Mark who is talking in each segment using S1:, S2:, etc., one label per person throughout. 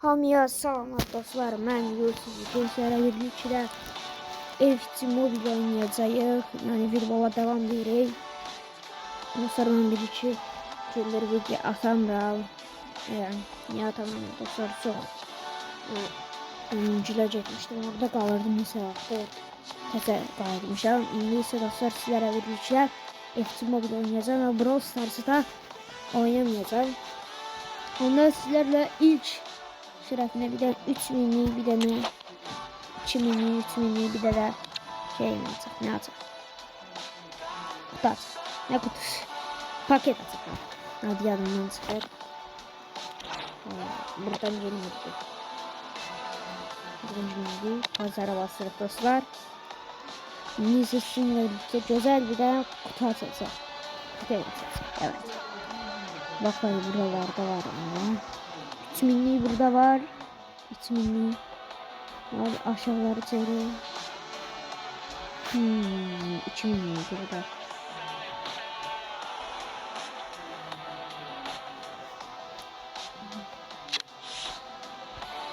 S1: Hamıya salamlar dostlar. Mən Yusuf Gençlərə birlikdə FC Mobile oynayacağıq. Yəni virtuala devam edirik. Dostlar mən bir iki gündür video atamıram. Yəni niyə atamıram dostlar, çox gülə getmişdim. Orada qalırdım neçə vaxt. Təzə qayıtmışam. İndi isə dostlar sizlərə birlikdə FC Mobile oynayacağım və Brawl Stars'ı da oynamayacağım. Onda sizlərlə ilk şerefine bir de 3000'lik bir de ne 2000'lik 3000'lik bir de şey mi atsak, ne atsak, kutu atsak, ne kutusu, paket atsak. Hadi yanımdan çıkar. Buradan gelmedi. Pazara bastırıp dostlar. Neyse şimdi güzel bir de kutu atacak. Kutu atacak, evet. Bakayım buralarda var ama. 3000'liği burada var. 3000'liği var. Aşağıları çevireyim. 2000'liği burada.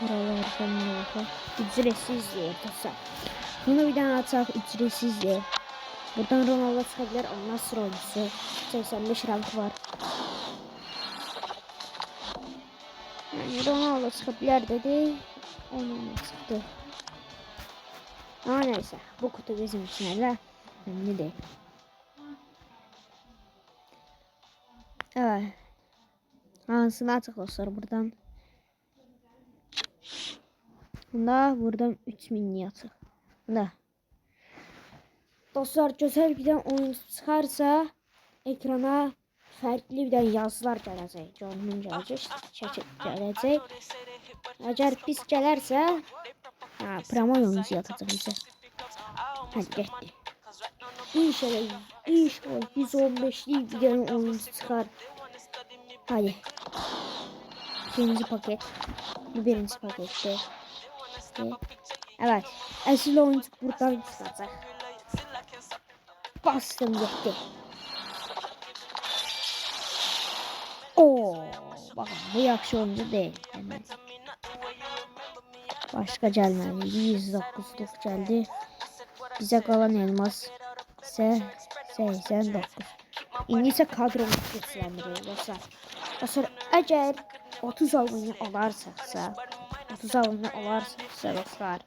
S1: Buralardan ne olsa ücretsiz diye tasar. Bunu bir tane atsak ücretsiz diye. Buradan Ronaldo çıkabilir. Ondan sonra oyuncusu 85 rank var. Yani Ronaldo çıkabilir dedi. Onun çıktı. Ama neyse. Bu kutu bizim için öyle önemli değil. Evet. Hansını açık dostlar buradan. Buradan 3000'liği açık. Bunda. Dostlar güzel bir de oyuncu çıkarsa ekrana farklı bir de yazılar gelecek. Canım gelecek. Gelecek. Eğer biz gelirse promo oyuncu yapacak bize. Hadi gitti. İnşallah 115'li bir tane oyuncu çıkar. Hadi. İkinci paket. Bu birinci pakette. Evet. Asıl oyuncu buradan çıkacak. Bastım gitti. Oo, bakın bu yaxşı oyuncu değil. Yani. Başka gelmedi. 109'luk geldi. Bize kalan elmas ise 89. İndi ise kadromuzu güçlendiriyor dostlar. Dostlar eğer 30 abone olarsa dostlar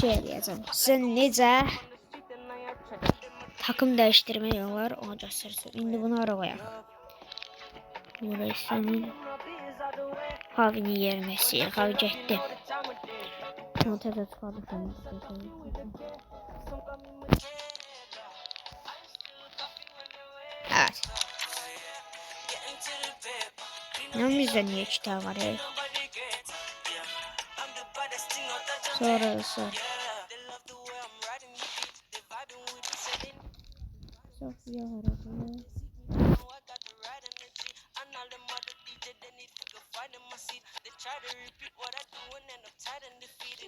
S1: şey diyeceğim. Sen necə takım değiştirme yollar onu göstersin. İndi bunu arabaya. Burası senin Havi'nin yermesi. Havi getdi. Montada tıkladım. Evet. Ne bizde niye iki tane var ya? Sonra. Sofya var orada.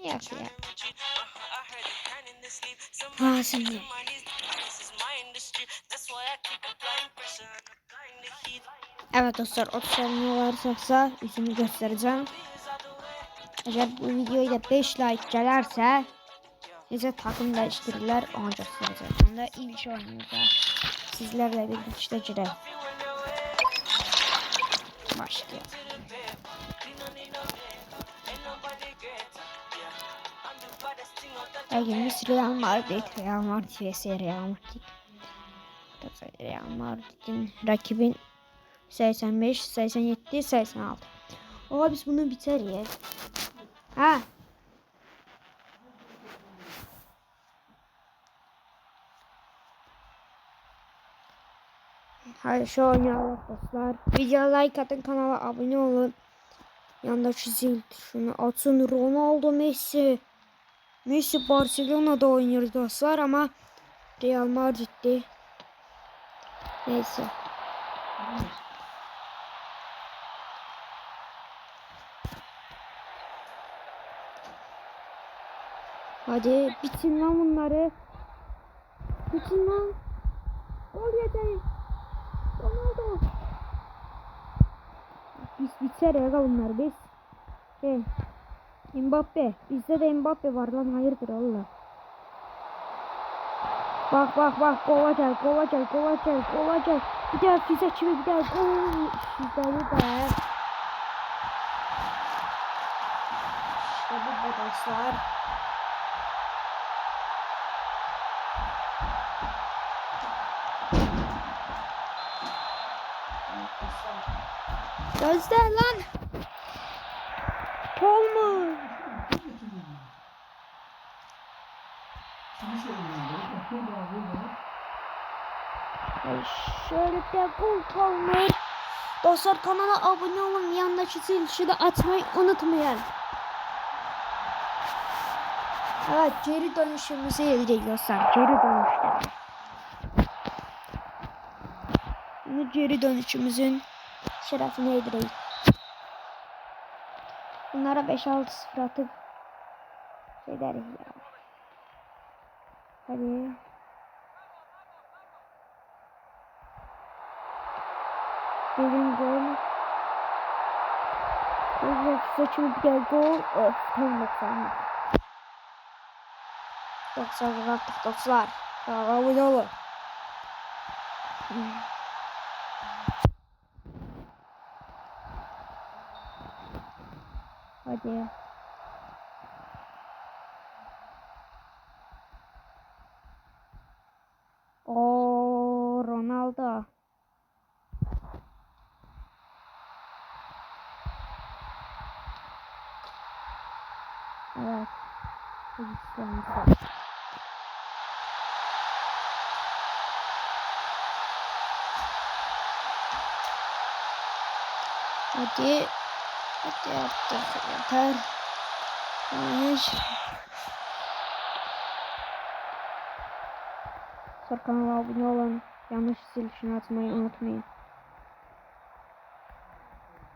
S1: Ya. Ha şimdi. Evet dostlar 30 saniye varsa yüzümü göstereceğim. Eğer bu videoya da 5 like gelirse bize takım değiştirirler onu göstereceğim. Onda ilk oyunumuza sizlerle birlikte girelim. Başlayalım. Biz Real Madrid vs Real Madrid'in rakibin 85, 87, 86. Oha biz bunu biteriz. Ha. Hadi şu oynayalım dostlar. Videoya like atın, kanala abone olun. Yandaki zil tuşunu açın. Ronaldo, Messi Barcelona'da oynuyor dostlar ama Real Madrid'de. Neyse. Hadi bitin lan bunları. Bitin lan. Gol yeter. Ronaldo. Bitser ya bunlar biz. Mbappe. Bizde de Mbappe var lan, hayırdır Allah. Bak Kovacal. Bir daha füze çivi, bir daha gol. Güzel be. İşte bu dostlar. Gözler lan. Palmer. Şöyle de gol Palmer. Dostlar, kanala abone olun. Yanındaki zil tuşunu açmayı unutmayın. Evet, geri dönüşümüzü elde dostlar. Geri dönüşler. Bu geri dönüşümüzün şerefine edireyim. Bunlara 5-6-0 atıp şey deriz ya. Hadi. Birin gol. Saçımı bir gel gol. Of, tam 90. 90 attık dostlar. Abone olun. Hadi. O Ronaldo. Evet. Hadi. Hadi artık yeter. Hayır. Kanala abone olun. Yanlış zil tuşunu atmayı unutmayın.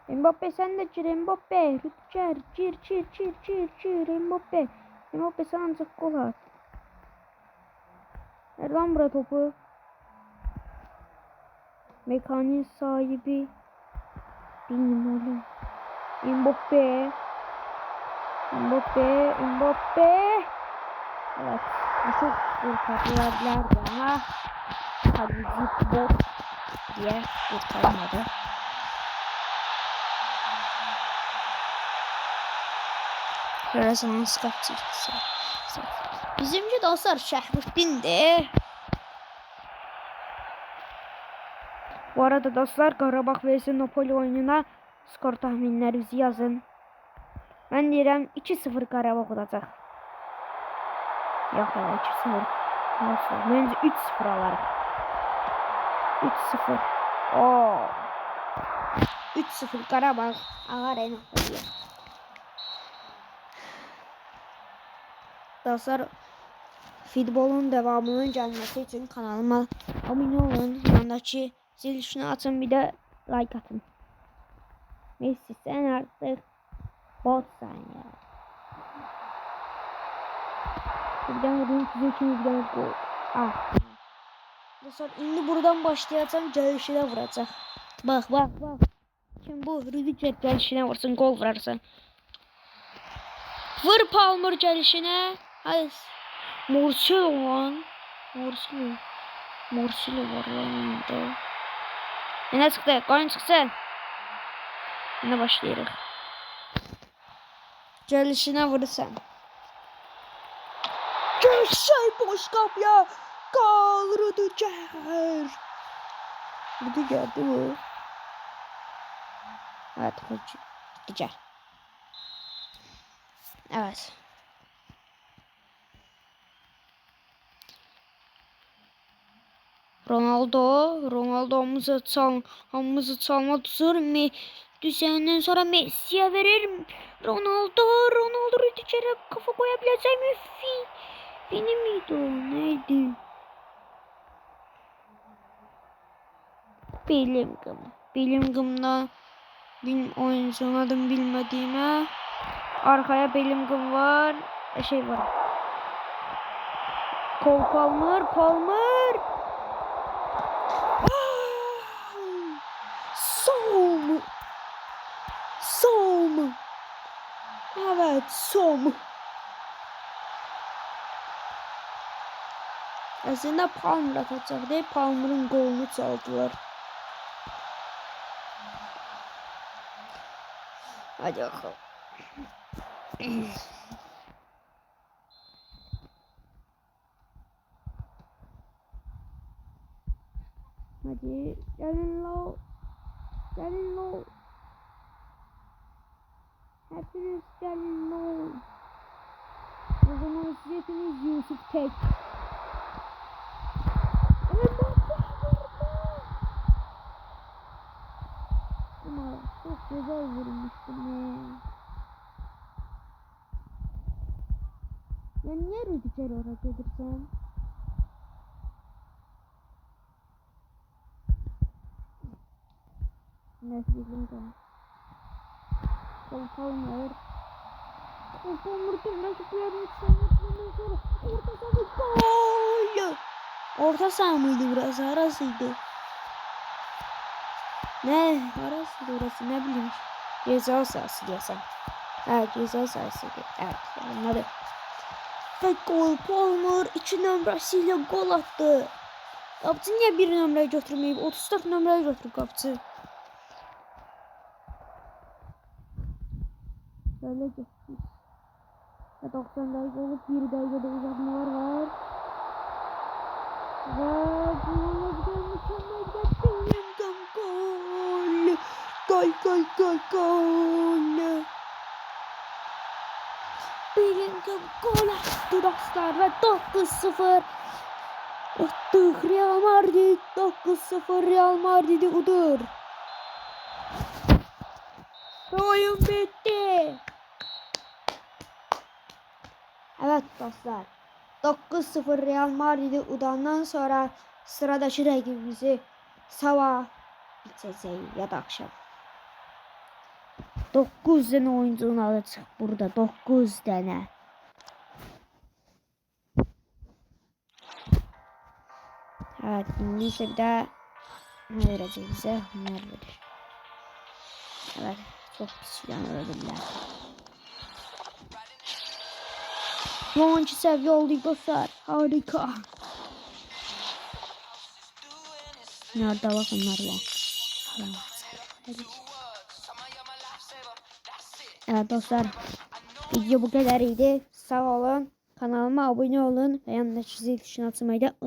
S1: Mbappe sen de çır Mbappe. Rütçer çır Mbappe. Mbappe sen ancak gol at. Ver lan buraya topu. Mekanin sahibi benim oğlum. Mbappe. Evet. Bu çok kurtardılardı ama kaleci bot diye kurtarmadı. Rezonans kapçısı. Bizimki dostlar Şahbettin'di. Bu arada dostlar, Qarabağ vs Napoli oyununa skor tahminlerinizi yazın. Ben deyirəm 2-0 Qarabağ olacaq. Yox ya, 2-0. Nasıl? Məncə 3-0 alarıq. 3-0. Oo. 3-0 Qarabağ ağar Napoli'yə. Dostlar, futbolun devamının gelmesi için kanalıma abone olun. Yanındaki zil tuşunu açın, bir de like atın. Messi sen artık botsan ya. Bir tane vurayım size için, bir tane gol. Ah. Dostlar, şimdi buradan başlayacağım, gelişine vuracak. Bak. Şimdi bu Rüdiger gelişine vursun, gol vurarsa. Vur Palmer gelişine. Hayır. Marcelo lan. Marcelo var lan orada. Yine çıktı. Oyun çıksın. Yine başlayalım. Gelişine vurursan. Şey boş kapya. Kal Rüdiger. Rüdiger değil mi? Evet. Rüdiger. Evet. Ronaldo hamımızı çalma tutur. Düzenden sonra Messi'ye verir. Ronaldo Rüdiger'e kafa koyabilecek mi? Fini miydi o? Neydi? Bellingham'dan oyuncunun adını bilmediğime. Arkaya Bellingham var. Şey var. Palmer. Sol. Som. Evet, Som. Aslında Palmer atacaktı. Palmer'ın golünü çaldılar. Hadi bakalım. Hadi gelin lo. Gelin lo. Hepiniz gelin lo. O zaman siz hepiniz Yusuf Tek. Ama çok güzel vurmuştum ya. Ya niye Rüdiger oraya gelirsen? Nefretim de. Palmer. Palmer dönmek istiyorum. Orta saha gol. Orta saha mıydı burası? Arasıydı. Ne? Arasıydı orası, ne bileyim. Ceza sahası diyesem. Evet, ceza sahasıydı. Evet, anladım. Ve gol, Palmer 2 numarasıyla gol attı. Kapçı niye 1 numarayı götürmeyip 34 numarayı götürüp kapçı? Böyle geçtik. Ve 90 dakika olup 1 dakikada uzatmalar var. Ve bununla bir mükemmel bir Bellingham gol. Gol. Bellingham gol attı dostlar ve 9-0. Attık Real Madrid. 9-0 Real Madrid'i udur. Oyun bitti. Evet dostlar. 9-0 Real Madrid'i udandan sonra sıradaki rakibimizi sabah bitecek ya da akşam. 9 tane oyuncunu alacak burada. 9 tane. Evet, ise bir daha ne verecek bize? Bunlar verir. Evet, çok pis yanılırlar. 10. seviye oldu dostlar. Harika. Nerede bak onlar var. Evet dostlar. Video bu kadarıydı. Sağ olun. Kanalıma abone olun. Ve yanındaki zil tuşuna atmayı da